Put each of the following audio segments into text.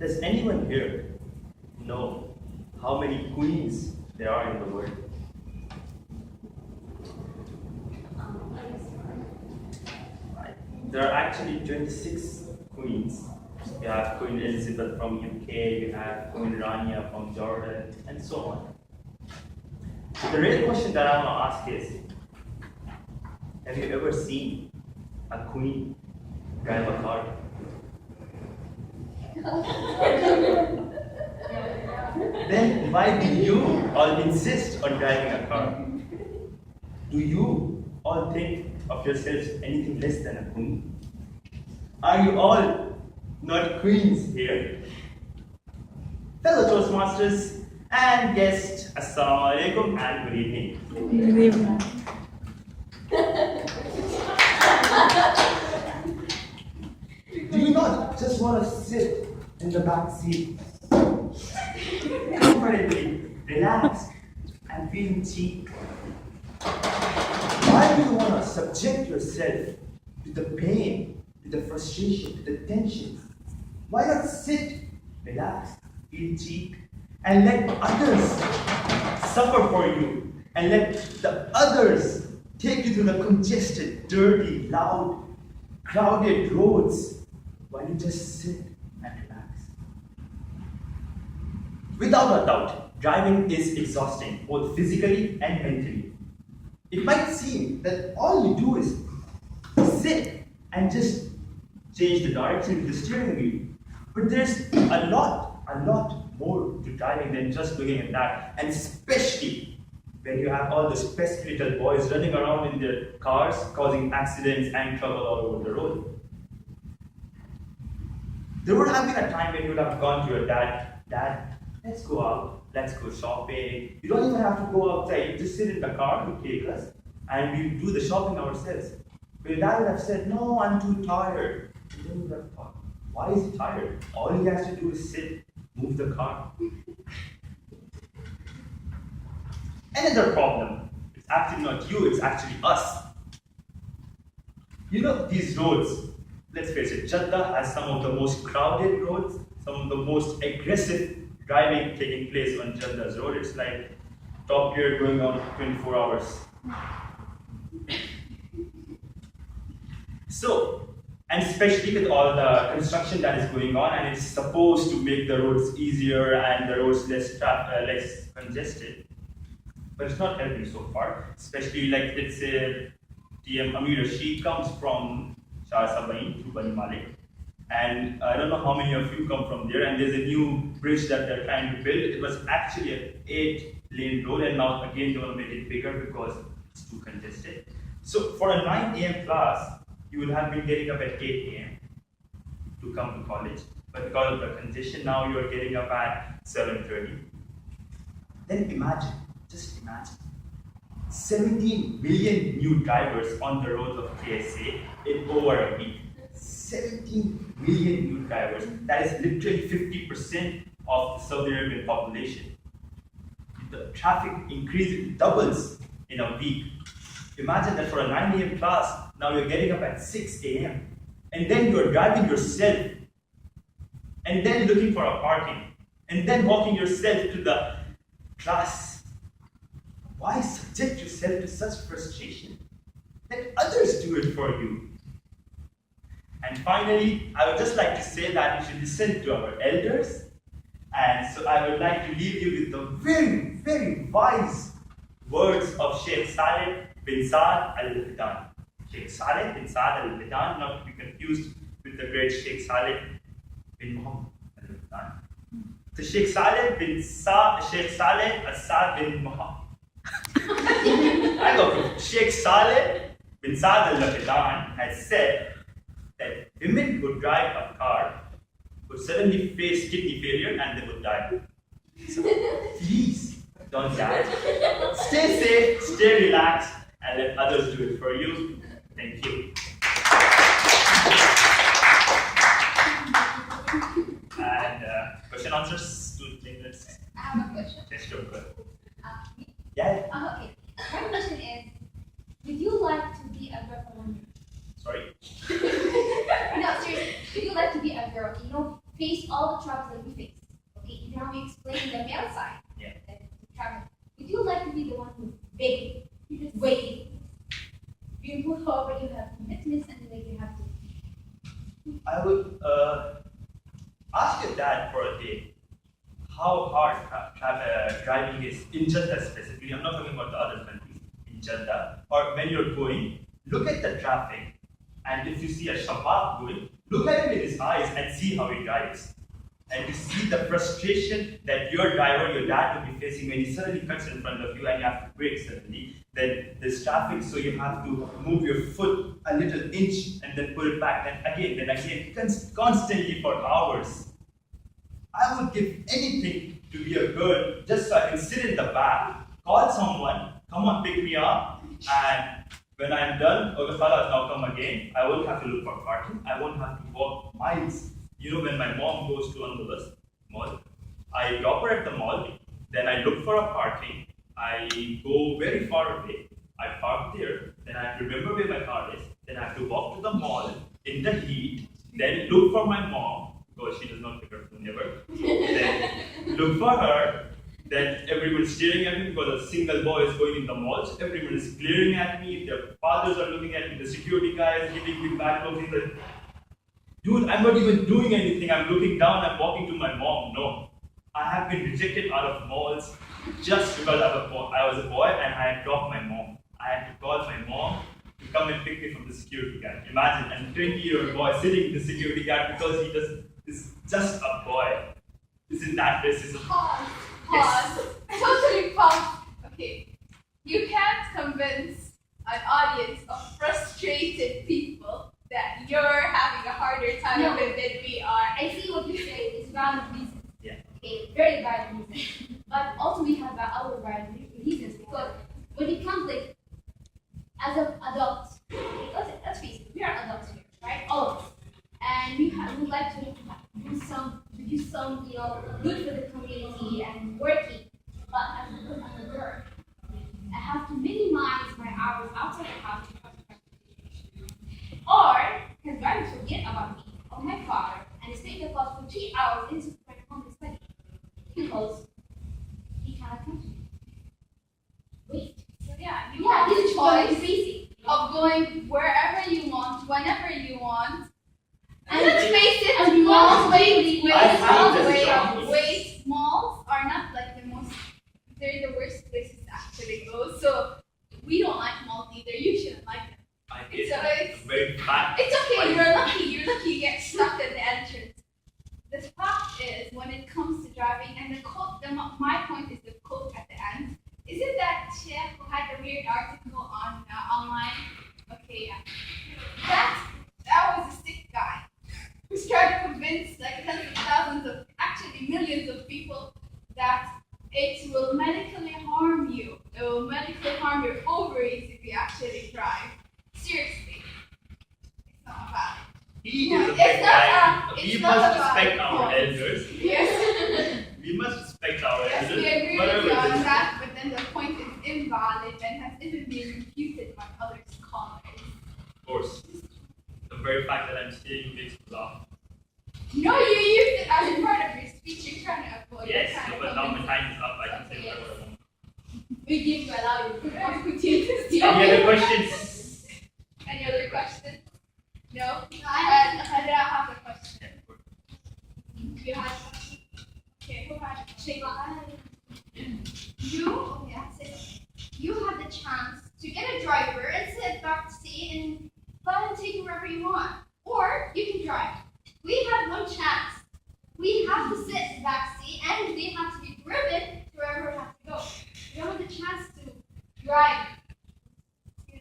Does anyone here know how many queens there are in the world? Right. There are actually 26 queens. You have Queen Elizabeth from UK, you have Queen Rania from Jordan, and so on. So the real question that I want to ask is, have you ever seen a queen drive a car? Then why do you all insist on driving a car? Do you all think of yourselves anything less than a queen? Are you all not queens here? Fellow Toastmasters and guests, Assalamu alaikum and good evening. Good evening. Do you not just want to sit in the back seat, comfortably, relaxed, and feeling cheap? Why do you want to subject yourself to the pain, to the frustration, to the tension? Why not sit, relax, feel cheap, and let others suffer for you, and let the others take you through the congested, dirty, loud, crowded roads while you just sit and relax? Without a doubt, driving is exhausting, both physically and mentally. It might seem that all you do is sit and just change the direction of the steering wheel. But there's a lot more to driving than just looking at that. And especially when you have all those pesky little boys running around in their cars, causing accidents and trouble all over the road. There would have been a time when you would have gone to your dad, let's go out, let's go shopping. You don't even have to go outside, you just sit in the car, you take us, and we do the shopping ourselves. But your dad would have said, no, I'm too tired. And then you would have thought, why is he tired? All he has to do is sit, move the car. Another problem, it's actually not you, it's actually us. You know, these roads, let's face it, Jeddah has some of the most crowded roads, some of the most aggressive driving taking place on Jeddah's road. It's like Top Gear going on 24 hours. So, and especially with all the construction that is going on, and it's supposed to make the roads easier and the roads less congested. But it's not helping so far, especially like let's say DM Amir Rashid comes from Shah Sabain to Bani Malik. And I don't know how many of you come from there, and there's a new bridge that they're trying to build. It was actually an 8-lane road, and now again they want to make it bigger because it's too congested. So for a 9 a.m. class, you would have been getting up at 8 a.m. to come to college. But because of the congestion, now you are getting up at 7:30. Then imagine, just imagine, 17 million new drivers on the roads of KSA in over a week. 17 million new drivers. That is literally 50% of the Saudi Arabian population. The traffic increases, doubles in a week. Imagine that for a 9 a.m. class, now you're getting up at 6 a.m. and then you're driving yourself, and then looking for a parking, and then walking yourself to the class. Why subject yourself to such frustration? Let others do it for you. And finally, I would just like to say that you should listen to our elders. And so I would like to leave you with the very, very wise words of Sheikh Saleh bin Saad al-Bitan. Sheikh Saleh bin Saad al-Bitan, not to be confused with the great Sheikh Saleh bin Muhammad al-Bitan. So Sheikh Saleh bin Saad, Sheikh Saleh al-Saad bin Muhammad. I go, Sheikh Saleh bin Saad al-Bitan has said that women who drive a car would suddenly face kidney failure and they would die. So please don't die. Stay safe, stay relaxed, and let others do it for you. Thank you. And question answers to minutes. I have a question. Yes, sure. Me? Yeah. Okay. My question is, would you like to be a girl? Sorry. No, seriously. Would you like to be a girl? You know, face all the troubles we explained the male side. Yeah. Travel. Would you like to be the one who's big, just waiting? You move over, you have commitments, and then you have to. I would ask your dad for a day how hard driving is in Jeddah specifically. I'm not talking about the other countries. In Jeddah, or when you're going, look at the traffic, and if you see a shabab going, look at him with his eyes and see how he drives. And you see the frustration that your driver, your dad will be facing when he suddenly cuts in front of you and you have to brake suddenly. Then there's traffic, so you have to move your foot a little inch and then pull it back. And again, constantly for hours. I would give anything to be a girl just so I can sit in the back, call someone, come on, pick me up, and when I'm done, okay, fellas, now come again. I won't have to look for parking. I won't have to walk miles. You know, when my mom goes to Andalas mall, I drop her at the mall, then I look for a parking, I go very far away, I park there, then I have to remember where my car is, then I have to walk to the mall in the heat, then look for my mom, because she does not pick her phone ever, then look for her, then everyone's staring at me because a single boy is going in the mall, so everyone is glaring at me, their fathers are looking at me, the security guy is giving me back looks, he's like, dude, I'm not even doing anything. I'm looking down, I'm walking to my mom. No. I have been rejected out of malls just because I was a boy and I had dropped my mom. I had to call my mom to come and pick me from the security guard. Imagine a 20-year-old boy sitting with the security guard because he is just a boy. Isn't that racism? Pause. Yes. Totally pause. Okay. You can't convince an audience of frustrated people that you're having a harder time No. with than we are. I see what you say is valid reasons. Yeah. Okay, very valid reasons. But also we have our valid reasons because when it comes like as an adult, let's face it, we are adults here, right? All of us. And we would like to do some good for the community and working. But as a girl, I have to minimize my hours outside the house to or can drive to forget about me or my father and stay in the bus for 3 hours into my home and study because he cannot come to me. Wait. So yeah, you Yeah, have this the is choice choice basic. of going wherever you want, whenever you want. And Let's face it, and malls wait, really- I hate this wait, malls are not like they're the worst places to actually go. So we don't like malls either. You shouldn't like them. I It's did very bad. It's okay, you're lucky you get stuck at the entrance. The fact is, when it comes to driving, and my point is the quote at the end, isn't that Sheikh who had the weird article on online? Okay, yeah. That was a sick guy who's trying to convince like tens of thousands of, actually millions of people that it will medically harm you. It will medically harm your ovaries if you actually drive. Seriously, it's not about it. He is a It's big not guy. a- We it's must not about respect our points. elders. Yes. We must respect our Yes, elders. we agree with Whatever you it on is. that, but then the point is invalid and has even been refuted by other scholars. Of course. The very fact that I'm saying makes me laugh. No, you used it as a part of your speech. You're trying to avoid. Yes, you're trying but to now my convince- time is up. I can say whatever I want. We give you allow you to Continue to steal. Any other questions? Any other questions? No? I I have a question. You had a question? Okay, who had a question? You have the chance to get a driver and sit back seat and let him take you wherever you want. Or you can drive. We have one chance. We have to sit back seat and we have to be driven to wherever we have to go. You don't have the chance to drive.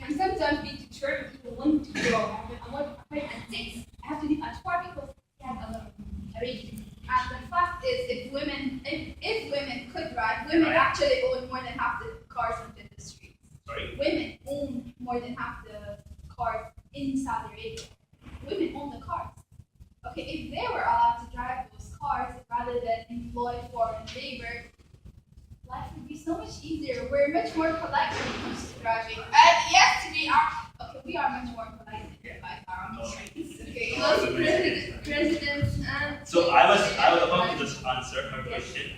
And sometimes we determine people want to go. I want to appointment at 6. I have to leave at 4 because we have a arrangement. And the fact is, if women could drive, women actually own more than half the cars on the streets. Sorry? Women own more than half the cars in Saudi Arabia. Women own the cars. Okay, if they were allowed to drive those cars rather than employ foreign labor, life would be so much easier. We're much more polite when it comes to driving. And yes, we are much more polite than like our own streets. Okay, No. those presidents and So I was about to just answer her question.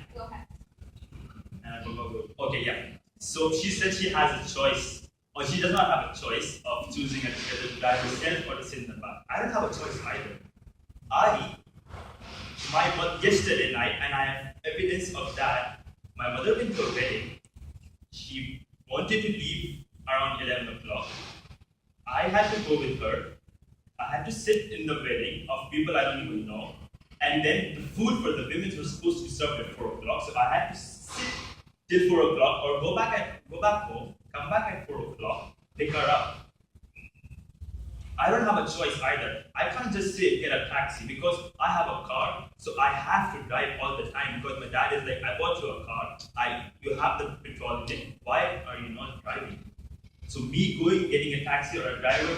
Okay, yeah. So she said she has a choice, or she does not have a choice of choosing whether to drive herself or to sit in the back. I don't have a choice either. Yesterday night, and I have evidence of that. My mother went to a wedding. She wanted to leave around 11 o'clock. I had to go with her. I had to sit in the wedding of people I don't even know. And then the food for the women was supposed to be served at 4 o'clock. So I had to sit till 4 o'clock or go back home, come back at 4 o'clock, pick her up. I don't have a choice either. I can't just say get a taxi because I have a car, so I have to drive all the time because my dad is like, I bought you a car, you have the petrol in it, why are you not driving? So me getting a taxi or a driver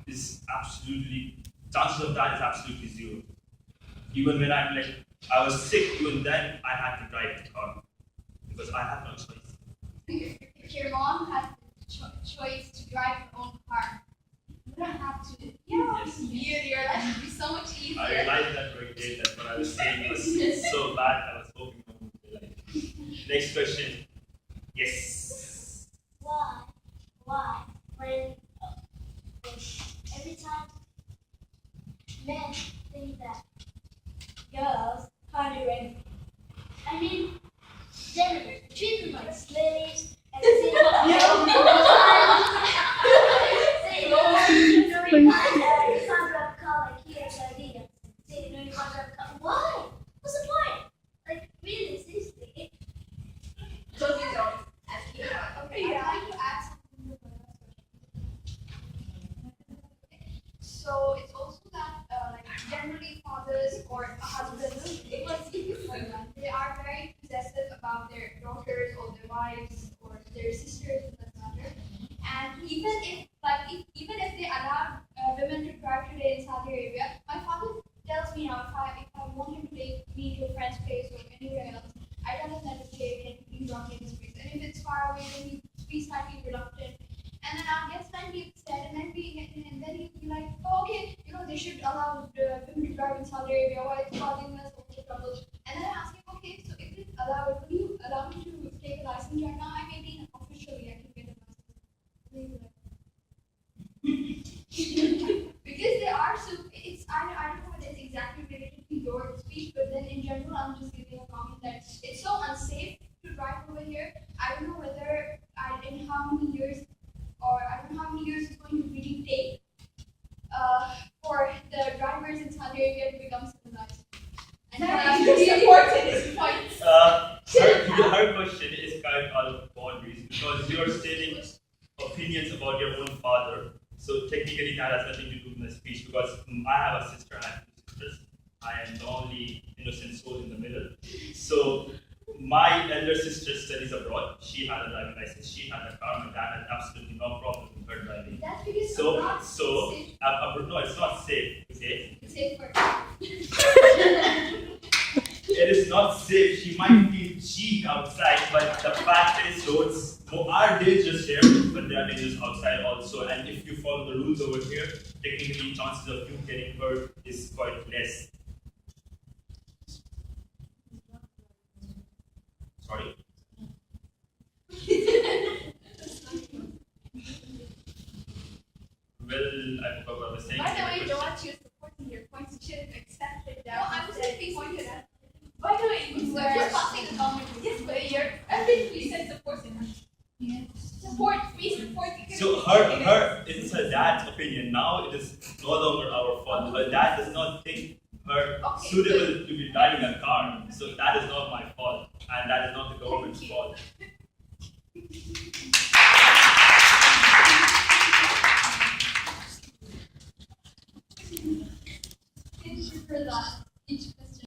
is absolutely, chances of that is absolutely zero. Even when I was sick, even then I had to drive the car because I have no choice. If your mom had the choice to drive her own car, you don't have to. Yes. Your life would be so much easier. I realized that very day that what I was saying was so bad. I was hoping I would be like. Next question. Yes. Why? When every time men think that girls can't do anything. I mean, gentlemen, treat them like slaves and say you can't drive a car like here in Saudi. Say no, you can't drive a car. Why? What's the point? Like, really, seriously. So you don't. Okay, I'd like to add something to the last question. So it's also that generally fathers or husbands, they are very possessive about their daughters or their wives or their sisters for that matter. And even if they allow women to drive today in Saudi Arabia, my father tells me now if I want him to take me to a friend's place or anywhere else, I tell him that it's okay, can you please drop me in this place? And if it's far away, then he's slightly reluctant. And then I'll get slightly upset, and then he'll be like, oh, okay, they should allow women to drive in Saudi Arabia, why it's causing us so much trouble. And then I ask him, okay, so if it's allowed, will you allow me to take a license right now? I'm 18 officially, I can get a license. Because they are so, I don't know whether it's exactly related to your speech, but then in general, I'm just giving a comment that it's so unsafe to drive over here. I don't know whether in how many years it's going to really take for the drivers in Saudi Arabia to become civilized. And he supported his points. Her question is kind of out of boundaries because you're stating opinions about your own father. So technically that has nothing to do with the speech because I have a sister, I have 2 sisters. I am the only innocent soul in the middle. So my elder sister studies abroad. She had a driving license. She had a car. My dad had absolutely no problem with her driving. That's because no, it's not safe. Okay. It's safe for It is not safe. She might feel cheek outside, but the fact is, roads are dangerous here, but they are dangerous outside also. And if you follow the rules over here, technically chances of you getting hurt is quite less. Sorry. Well, I forgot what I was saying. By the way, George, you're supporting your points. You shouldn't accept it. No, I'm just being pointed at. By the way, you're passing the comment. Yes, but you're everything said supporting us. Yeah. Support, please support. So it's her dad's opinion. Now it is no longer our fault. Her dad does not think her suitable to be driving a car. So that is not my fault. And that is not the government's fault.